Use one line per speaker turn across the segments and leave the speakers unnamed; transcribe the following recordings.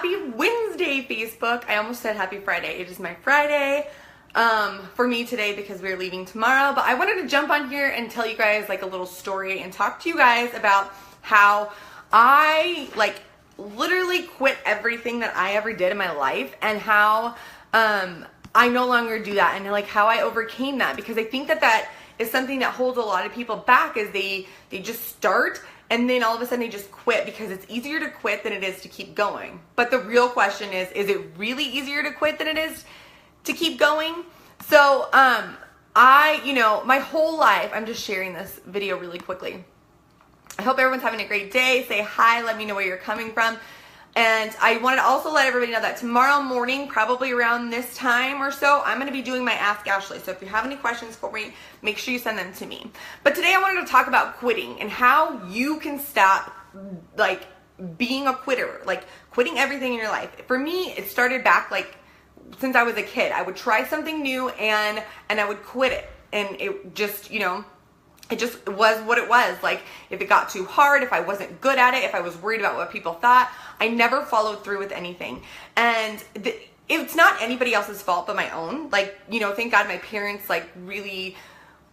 Happy Wednesday, Facebook. I almost said happy Friday. It is my Friday for me today because we're leaving tomorrow. But I wanted to jump on here and tell you guys like a little story and talk to you guys about how I literally quit everything that I ever did in my life and how I no longer do that and like how I overcame that, because I think that is something that holds a lot of people back, is they just start and then all of a sudden they just quit because it's easier to quit than it is to keep going. But the real question is it really easier to quit than it is to keep going? So my whole life, I'm just sharing this video really quickly. I hope everyone's having a great day. Say hi, let me know where you're coming from. And I wanted to also let everybody know that tomorrow morning, probably around this time or so, I'm going to be doing my Ask Ashley. So if you have any questions for me, make sure you send them to me. But today I wanted to talk about quitting and how you can stop being a quitter, quitting everything in your life. For me, it started back since I was a kid. I would try something new and I would quit it. And it just, it just was what it was. If it got too hard, if I wasn't good at it, if I was worried about what people thought, I never followed through with anything. And it's not anybody else's fault but my own. Thank God my parents really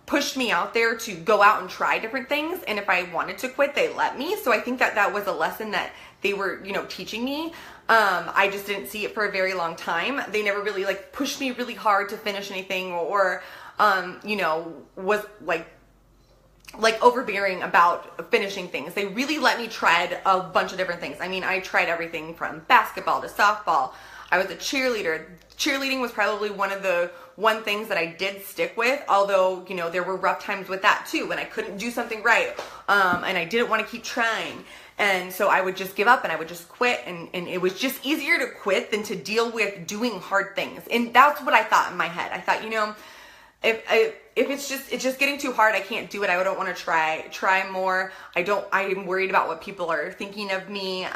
pushed me out there to go out and try different things. And if I wanted to quit, they let me. So I think that was a lesson that they were, teaching me. I just didn't see it for a very long time. They never really pushed me really hard to finish anything or was overbearing about finishing things. They really let me try a bunch of different things. I mean, I tried everything from basketball to softball. I was a cheerleader. Cheerleading was probably one things that I did stick with, although, there were rough times with that too, when I couldn't do something right, and I didn't want to keep trying. And so I would just give up and I would just quit, and it was just easier to quit than to deal with doing hard things. And that's what I thought in my head. I thought, if it's just getting too hard, I can't do it. I don't want to try more. I'm worried about what people are thinking of me.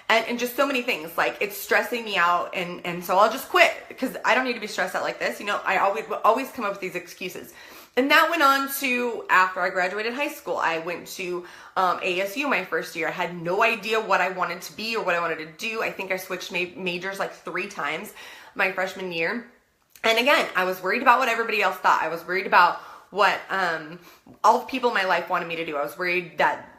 And just so many things, it's stressing me out. And so I'll just quit because I don't need to be stressed out like this. I always come up with these excuses. And that went on to after I graduated high school. I went to ASU my first year. I had no idea what I wanted to be or what I wanted to do. I think I switched majors 3 times my freshman year. And again, I was worried about what everybody else thought. I was worried about what all the people in my life wanted me to do. I was worried that,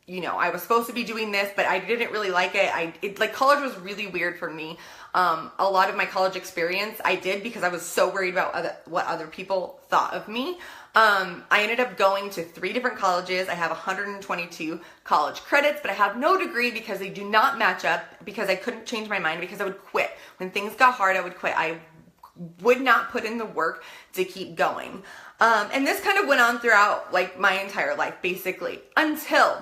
I was supposed to be doing this, but I didn't really like it. College was really weird for me. A lot of my college experience I did because I was so worried about what other people thought of me. I ended up going to 3 different colleges. I have 122 college credits, but I have no degree because they do not match up, because I couldn't change my mind, because I would quit. When things got hard, I would quit. I would not put in the work to keep going. And this kind of went on throughout my entire life, basically, until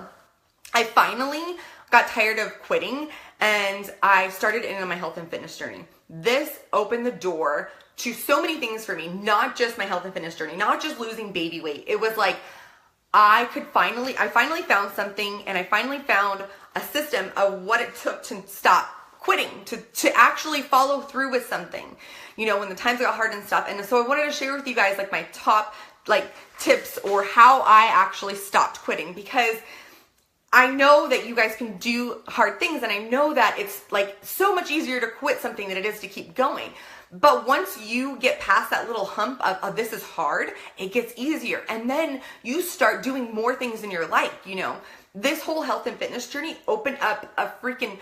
I finally got tired of quitting and I started in on my health and fitness journey. This opened the door to so many things for me, not just my health and fitness journey, not just losing baby weight. It was I finally found something, and I finally found a system of what it took to stop quitting, to actually follow through with something, when the times got hard and stuff. And so I wanted to share with you guys my top tips or how I actually stopped quitting, because I know that you guys can do hard things, and I know that it's so much easier to quit something than it is to keep going. But once you get past that little hump of this is hard, it gets easier. And then you start doing more things in your life. This whole health and fitness journey opened up a freaking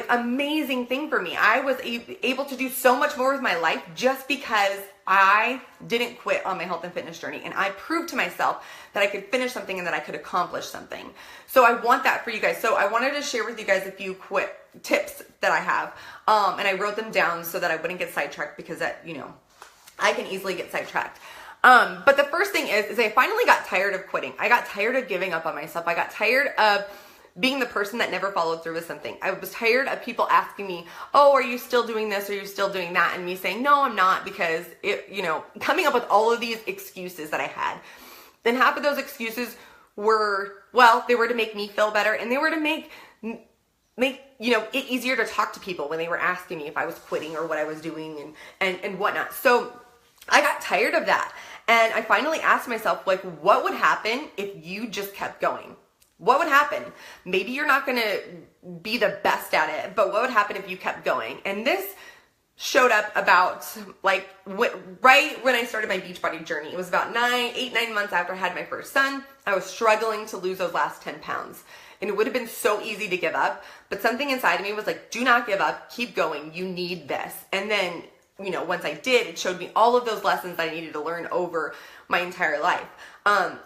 amazing thing for me. I was able to do so much more with my life just because I didn't quit on my health and fitness journey. And I proved to myself that I could finish something and that I could accomplish something. So I want that for you guys. So I wanted to share with you guys a few quick tips that I have. And I wrote them down so that I wouldn't get sidetracked, because that, I can easily get sidetracked. But the first thing is I finally got tired of quitting. I got tired of giving up on myself. I got tired of being the person that never followed through with something. I was tired of people asking me, oh, are you still doing this? Are you still doing that? And me saying, no, I'm not, because coming up with all of these excuses that I had. And half of those excuses were, they were to make me feel better, and they were to make it easier to talk to people when they were asking me if I was quitting or what I was doing and whatnot. So I got tired of that. And I finally asked myself, what would happen if you just kept going? What would happen? Maybe you're not gonna be the best at it, but what would happen if you kept going? And this showed up about like right when I started my Beachbody journey. It was about 9 months after I had my first son. I was struggling to lose those last 10 pounds. And it would have been so easy to give up, but something inside of me was like, do not give up, keep going, you need this. And then, you know, once I did, it showed me all of those lessons that I needed to learn over my entire life.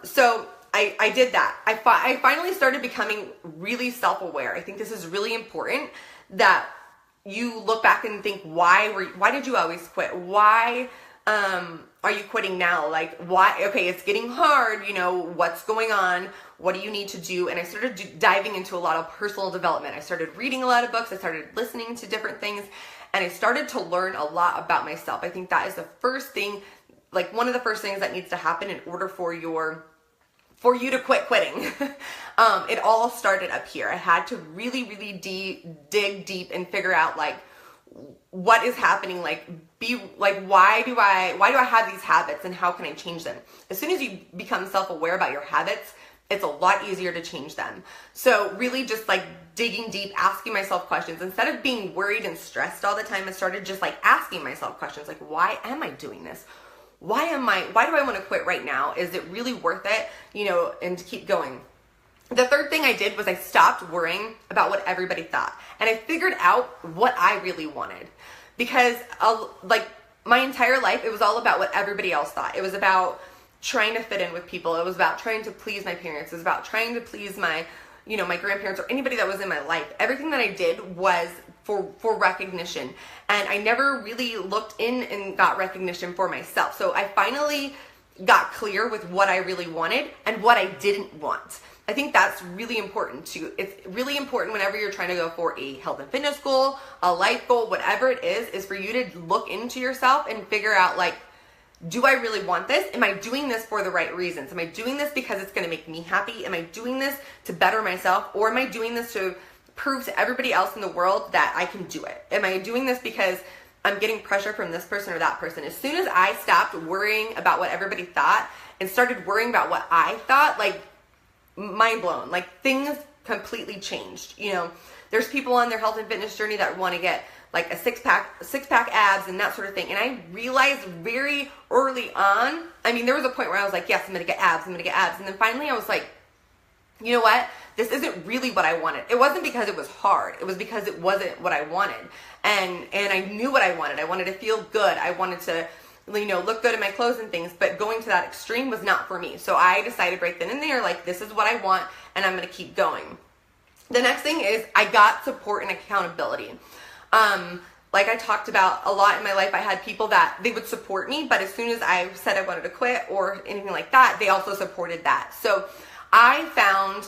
So I did that. I finally started becoming really self-aware. I think this is really important that you look back and think, why did you always quit? Why are you quitting now? Like, why? Okay, it's getting hard. You know, what's going on? What do you need to do? And I started diving into a lot of personal development. I started reading a lot of books. I started listening to different things, and I started to learn a lot about myself. I think that is the first thing, like one of the first things that needs to happen in order for you to quit quitting. It all started up here. I had to really dig deep and figure out like what is happening, like why do I have these habits and how can I change them? As soon as you become self-aware about your habits, it's a lot easier to change them. So really just like digging deep, asking myself questions. Instead of being worried and stressed all the time, I started just like asking myself questions like, why am I doing this? Why do I want to quit right now? Is it really worth it? You know, and to keep going. The third thing I did was I stopped worrying about what everybody thought. And I figured out what I really wanted. Because like my entire life, it was all about what everybody else thought. It was about trying to fit in with people. It was about trying to please my parents. It was about trying to please my grandparents or anybody that was in my life. Everything that I did was for recognition. And I never really looked in and got recognition for myself. So I finally got clear with what I really wanted and what I didn't want. I think that's really important too. It's really important whenever you're trying to go for a health and fitness goal, a life goal, whatever it is for you to look into yourself and figure out like, do I really want this? Am I doing this for the right reasons? Am I doing this because it's going to make me happy? Am I doing this to better myself? Or am I doing this to prove to everybody else in the world that I can do it? Am I doing this because I'm getting pressure from this person or that person? As soon as I stopped worrying about what everybody thought and started worrying about what I thought, like mind blown, like things completely changed. You know, there's people on their health and fitness journey that want to get like a six pack abs and that sort of thing. And I realized very early on, I mean, there was a point where I was like, yes, I'm going to get abs. And then finally I was like, you know what? This isn't really what I wanted. It wasn't because it was hard. It was because it wasn't what I wanted. And I knew what I wanted. I wanted to feel good. I wanted to, you know, look good in my clothes and things, but going to that extreme was not for me. So I decided right then and there, like, this is what I want and I'm going to keep going. The next thing is I got support and accountability. Like I talked about a lot in my life, I had people that they would support me, but as soon as I said I wanted to quit or anything like that, they also supported that. So I found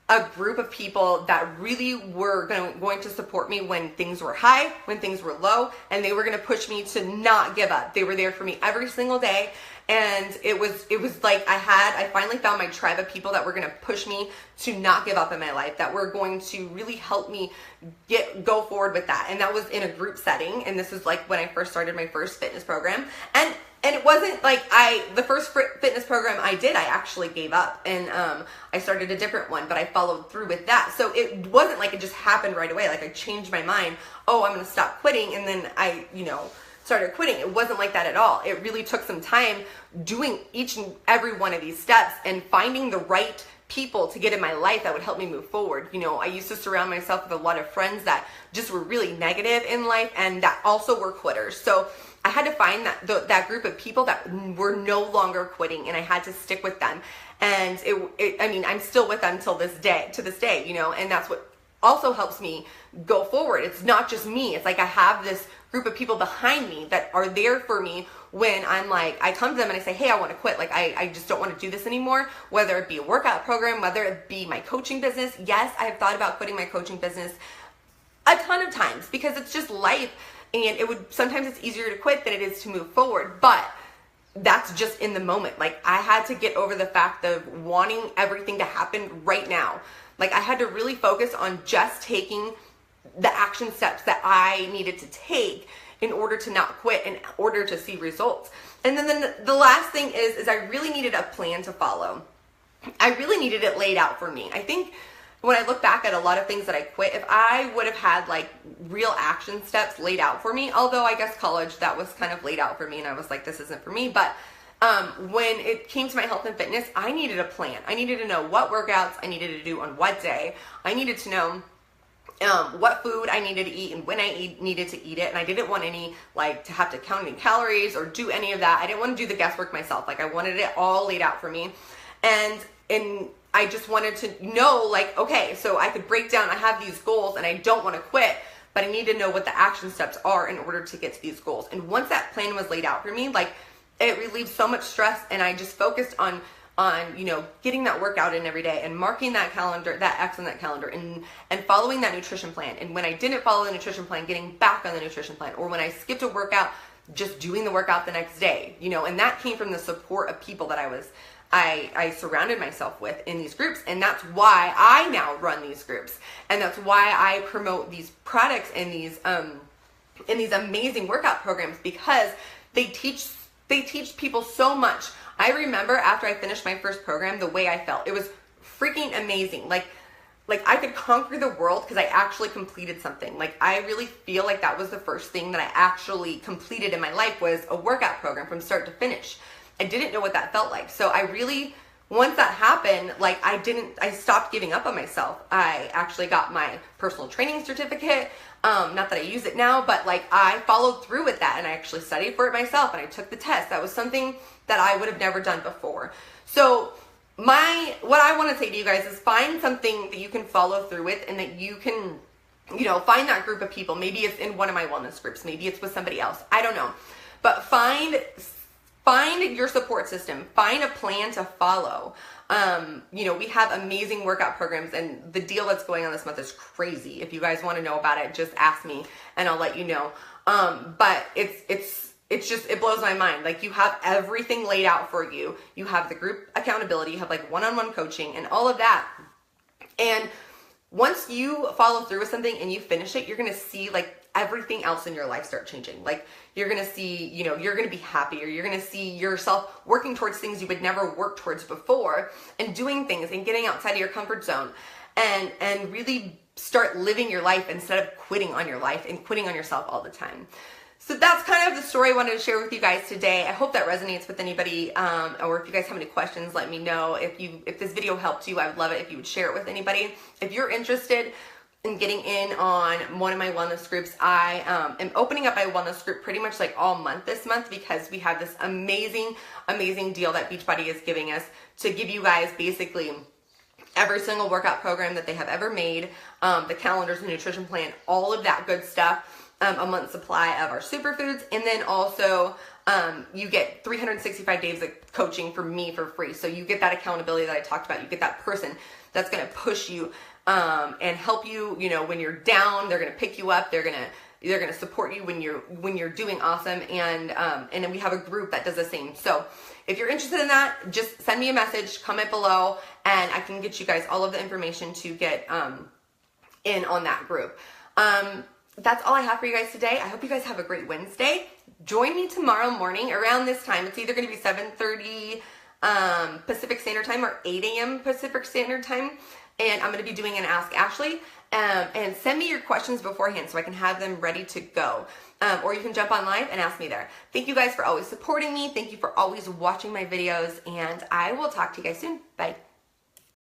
a group of people that really were going to support me when things were high, when things were low, and they were going to push me to not give up. They were there for me every single day. And it was like I finally found my tribe of people that were going to push me to not give up in my life, that were going to really help me go forward with that. And that was in a group setting. And this is like when I first started my first fitness program. And it wasn't like the first fitness program I did, I actually gave up and I started a different one, but I followed through with that. So it wasn't like it just happened right away. Like I changed my mind. Oh, I'm going to stop quitting. And then I, started quitting. It wasn't like that at all. It really took some time doing each and every one of these steps and finding the right people to get in my life that would help me move forward. I used to surround myself with a lot of friends that just were really negative in life and that also were quitters. So I had to find that group of people that were no longer quitting, and I had to stick with them. And I'm still with them to this day, and that's what also helps me go forward. It's not just me. It's like I have this group of people behind me that are there for me when I'm like, I come to them and I say, hey, I want to quit. Like, I just don't want to do this anymore, whether it be a workout program, whether it be my coaching business. Yes, I have thought about quitting my coaching business a ton of times because it's just life. And sometimes it's easier to quit than it is to move forward. But that's just in the moment. Like, I had to get over the fact of wanting everything to happen right now. Like, I had to really focus on just taking the action steps that I needed to take in order to not quit, in order to see results. And then the last thing is I really needed a plan to follow. I really needed it laid out for me. I think when I look back at a lot of things that I quit, if I would have had like real action steps laid out for me, although I guess college, that was kind of laid out for me and I was like, this isn't for me. But when it came to my health and fitness, I needed a plan. I needed to know what workouts I needed to do on what day. I needed to know what food I needed to eat and when I needed to eat it. And I didn't want any, like, to have to count any calories or do any of that. I didn't want to do the guesswork myself. Like, I wanted it all laid out for me. And I just wanted to know, like, okay, so I could break down, I have these goals and I don't want to quit, but I need to know what the action steps are in order to get to these goals. And once that plan was laid out for me, like, it relieved so much stress, and I just focused on you know, getting that workout in every day and marking that calendar, that X on that calendar, and following that nutrition plan. And when I didn't follow the nutrition plan, getting back on the nutrition plan, or when I skipped a workout, just doing the workout the next day, you know. And that came from the support of people that I surrounded myself with in these groups. And that's why I now run these groups, and that's why I promote these products in these amazing workout programs, because they teach people so much. I remember after I finished my first program, the way I felt. It was freaking amazing. Like I could conquer the world because I actually completed something. Like, I really feel like that was the first thing that I actually completed in my life, was a workout program from start to finish. I didn't know what that felt like. So I really, once that happened, like, I stopped giving up on myself. I actually got my personal training certificate. Not that I use it now, but like, I followed through with that, and I actually studied for it myself, and I took the test. That was something that I would have never done before. So what I want to say to you guys is, find something that you can follow through with, and that you can, you know, find that group of people. Maybe it's in one of my wellness groups. Maybe it's with somebody else. I don't know. But find your support system. Find a plan to follow. You know, we have amazing workout programs, and the deal that's going on this month is crazy. If you guys want to know about it, just ask me and I'll let you know. But it's just, it blows my mind. Like, you have everything laid out for you. You have the group accountability, you have like one-on-one coaching and all of that. And once you follow through with something and you finish it, you're going to see like everything else in your life start changing. Like, you're going to see, you know, you're going to be happier. You're going to see yourself working towards things you would never work towards before, and doing things and getting outside of your comfort zone, and really start living your life instead of quitting on your life and quitting on yourself all the time. So that's kind of the story I wanted to share with you guys today. I hope that resonates with anybody, or if you guys have any questions, let me know. If this video helped you, I would love it if you would share it with anybody. If you're interested in getting in on one of my wellness groups, I am opening up my wellness group pretty much like all month this month, because we have this amazing deal that Beachbody is giving us to give you guys basically every single workout program that they have ever made, the calendars, the nutrition plan, all of that good stuff. A month supply of our superfoods, and then also you get 365 days of coaching from me for free. So you get that accountability that I talked about. You get that person that's going to push you and help you. You know, when you're down, they're going to pick you up. They're going to support you when you're doing awesome. And then we have a group that does the same. So if you're interested in that, just send me a message, comment below, and I can get you guys all of the information to get in on that group. That's all I have for you guys today. I hope you guys have a great Wednesday. Join me tomorrow morning around this time. It's either going to be 7:30 Pacific Standard Time or 8 a.m. Pacific Standard Time. And I'm going to be doing an Ask Ashley. And send me your questions beforehand so I can have them ready to go. Or you can jump on live and ask me there. Thank you guys for always supporting me. Thank you for always watching my videos. And I will talk to you guys soon. Bye.